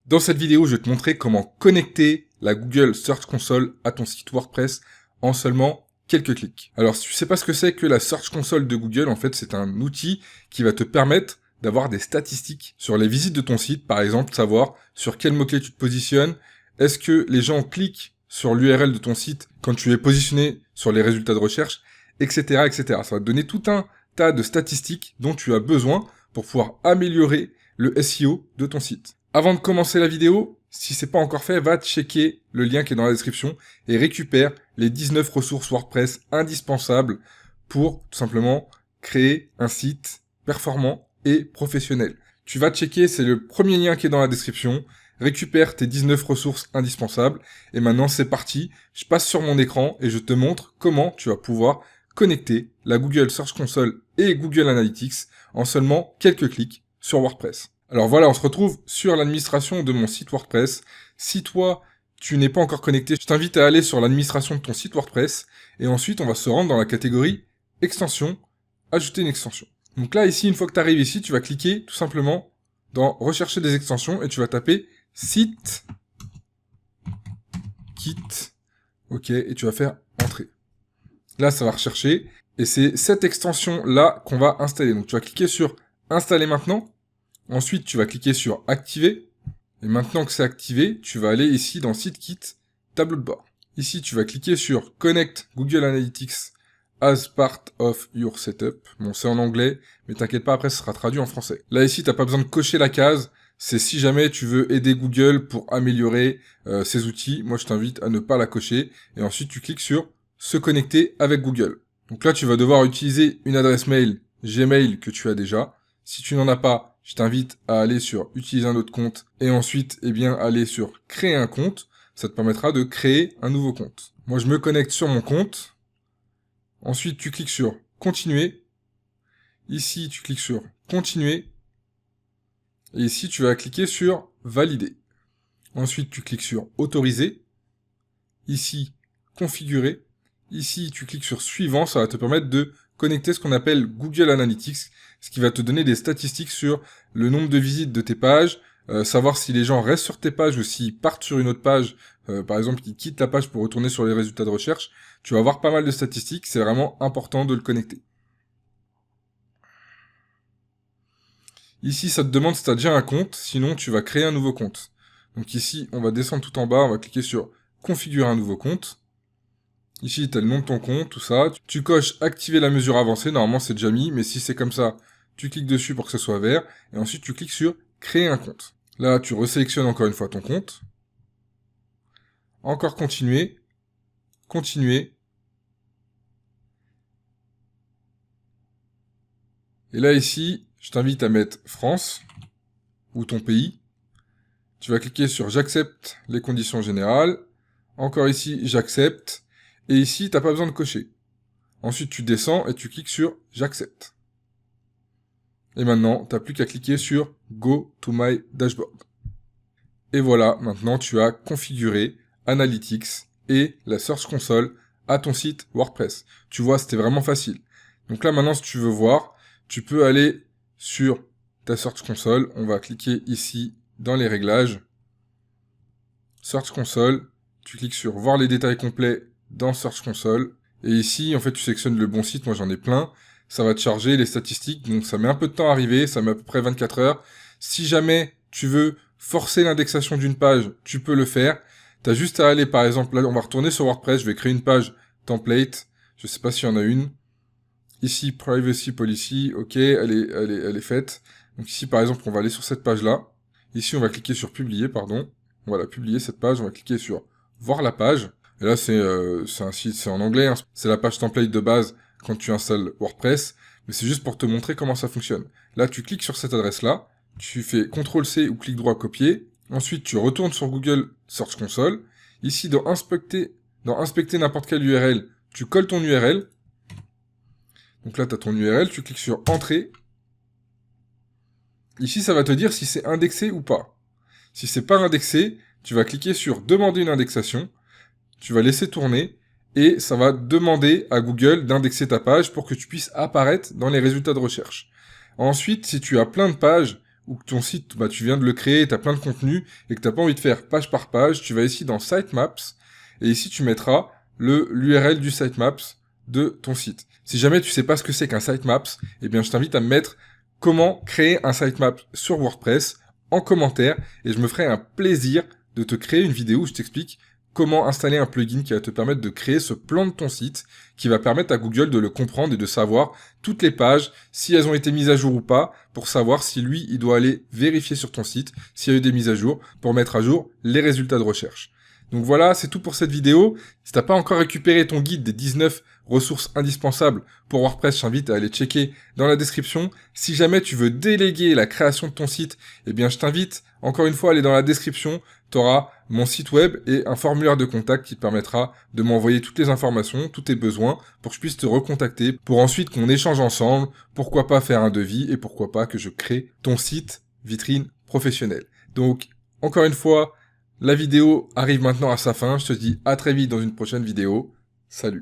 Dans cette vidéo, je vais te montrer comment connecter la Google Search Console à ton site WordPress en seulement quelques clics. Alors, si tu sais pas ce que c'est que la Search Console de Google, en fait, c'est un outil qui va te permettre d'avoir des statistiques sur les visites de ton site, par exemple, savoir sur quel mot-clé tu te positionnes, est-ce que les gens cliquent sur l'URL de ton site quand tu es positionné sur les résultats de recherche, etc., etc. Ça va te donner tout un tas de statistiques dont tu as besoin pour pouvoir améliorer le SEO de ton site. Avant de commencer la vidéo, si c'est pas encore fait, va checker le lien qui est dans la description et récupère les 19 ressources WordPress indispensables pour tout simplement créer un site performant et professionnel. Tu vas checker, c'est le premier lien qui est dans la description. Récupère tes 19 ressources indispensables. Et maintenant, c'est parti. Je passe sur mon écran et je te montre comment tu vas pouvoir connecter la Google Search Console et Google Analytics en seulement quelques clics sur WordPress. Alors voilà, on se retrouve sur l'administration de mon site WordPress. Si toi, tu n'es pas encore connecté, je t'invite à aller sur l'administration de ton site WordPress. Et ensuite, on va se rendre dans la catégorie extension, ajouter une extension. Donc là, ici, une fois que tu arrives ici, tu vas cliquer tout simplement dans rechercher des extensions et tu vas taper site kit. Ok, et tu vas faire entrer. Là, ça va rechercher. Et c'est cette extension-là qu'on va installer. Donc tu vas cliquer sur installer maintenant. Ensuite, tu vas cliquer sur activer. Et maintenant que c'est activé, tu vas aller ici dans Site Kit, tableau de bord. Ici, tu vas cliquer sur Connect Google Analytics as part of your setup. Bon, c'est en anglais, mais t'inquiète pas, après, ça sera traduit en français. Là, ici, t'as pas besoin de cocher la case. C'est si jamais tu veux aider Google pour améliorer ses outils. Moi, je t'invite à ne pas la cocher. Et ensuite, tu cliques sur se connecter avec Google. Donc là, tu vas devoir utiliser une adresse mail Gmail que tu as déjà. Si tu n'en as pas, je t'invite à aller sur utiliser un autre compte et ensuite, aller sur créer un compte. Ça te permettra de créer un nouveau compte. Moi, je me connecte sur mon compte. Ensuite, tu cliques sur continuer. Ici, tu cliques sur continuer. Et ici, tu vas cliquer sur valider. Ensuite, tu cliques sur autoriser. Ici, configurer. Ici, tu cliques sur suivant. Ça va te permettre de connecter ce qu'on appelle Google Analytics, ce qui va te donner des statistiques sur le nombre de visites de tes pages, savoir si les gens restent sur tes pages ou s'ils partent sur une autre page, par exemple, ils quittent la page pour retourner sur les résultats de recherche. Tu vas avoir pas mal de statistiques, c'est vraiment important de le connecter. Ici, ça te demande si tu as déjà un compte, sinon tu vas créer un nouveau compte. Donc ici, on va descendre tout en bas, on va cliquer sur configurer un nouveau compte. Ici, tu as le nom de ton compte, tout ça. Tu coches activer la mesure avancée, normalement c'est déjà mis, mais si c'est comme ça, tu cliques dessus pour que ce soit vert, et ensuite tu cliques sur créer un compte. Là, tu resélectionnes encore une fois ton compte. Encore continuer. Continuer. Et là, ici, je t'invite à mettre France, ou ton pays. Tu vas cliquer sur j'accepte les conditions générales. Encore ici, j'accepte. Et ici, t'as pas besoin de cocher. Ensuite, tu descends et tu cliques sur j'accepte. Et maintenant, t'as plus qu'à cliquer sur Go to my dashboard. Et voilà, maintenant tu as configuré Analytics et la Search Console à ton site WordPress. Tu vois, c'était vraiment facile. Donc là, maintenant, si tu veux voir, tu peux aller sur ta Search Console. On va cliquer ici dans les réglages. Search Console. Tu cliques sur voir les détails complets dans Search Console. Et ici, en fait, tu sélectionnes le bon site. Moi, j'en ai plein. Ça va te charger les statistiques. Donc, ça met un peu de temps à arriver. Ça met à peu près 24 heures. Si jamais tu veux forcer l'indexation d'une page, tu peux le faire. Tu as juste à aller, par exemple, là, on va retourner sur WordPress. Je vais créer une page template. Je sais pas s'il y en a une. Ici, Privacy Policy. OK, elle est faite. Donc ici, par exemple, on va aller sur cette page-là. Ici, on va cliquer sur publier, pardon. Voilà, publier cette page. On va cliquer sur voir la page. Et là, c'est un site, c'est en anglais, hein. C'est la page template de base quand tu installes WordPress, mais c'est juste pour te montrer comment ça fonctionne. Là, tu cliques sur cette adresse-là, tu fais CTRL-C ou clic droit copier, ensuite tu retournes sur Google Search Console, ici dans inspecter n'importe quelle URL, tu colles ton URL, donc là tu as ton URL, tu cliques sur Entrée, ici ça va te dire si c'est indexé ou pas. Si c'est pas indexé, tu vas cliquer sur Demander une indexation, tu vas laisser tourner, et ça va demander à Google d'indexer ta page pour que tu puisses apparaître dans les résultats de recherche. Ensuite, si tu as plein de pages ou que ton site, tu viens de le créer, tu as plein de contenu, et que tu n'as pas envie de faire page par page, tu vas ici dans Sitemaps, et ici tu mettras l'URL du Sitemaps de ton site. Si jamais tu sais pas ce que c'est qu'un Sitemaps, eh bien je t'invite à me mettre comment créer un sitemap sur WordPress en commentaire, et je me ferai un plaisir de te créer une vidéo où je t'explique comment installer un plugin qui va te permettre de créer ce plan de ton site, qui va permettre à Google de le comprendre et de savoir toutes les pages, si elles ont été mises à jour ou pas, pour savoir si lui, il doit aller vérifier sur ton site s'il y a eu des mises à jour, pour mettre à jour les résultats de recherche. Donc voilà, c'est tout pour cette vidéo. Si t'as pas encore récupéré ton guide des 19 ressources indispensables pour WordPress, je t'invite à aller checker dans la description. Si jamais tu veux déléguer la création de ton site, eh bien je t'invite encore une fois à aller dans la description. Tu auras mon site web et un formulaire de contact qui te permettra de m'envoyer toutes les informations, tous tes besoins, pour que je puisse te recontacter, pour ensuite qu'on échange ensemble, pourquoi pas faire un devis et pourquoi pas que je crée ton site vitrine professionnelle. Donc, encore une fois, la vidéo arrive maintenant à sa fin. Je te dis à très vite dans une prochaine vidéo. Salut.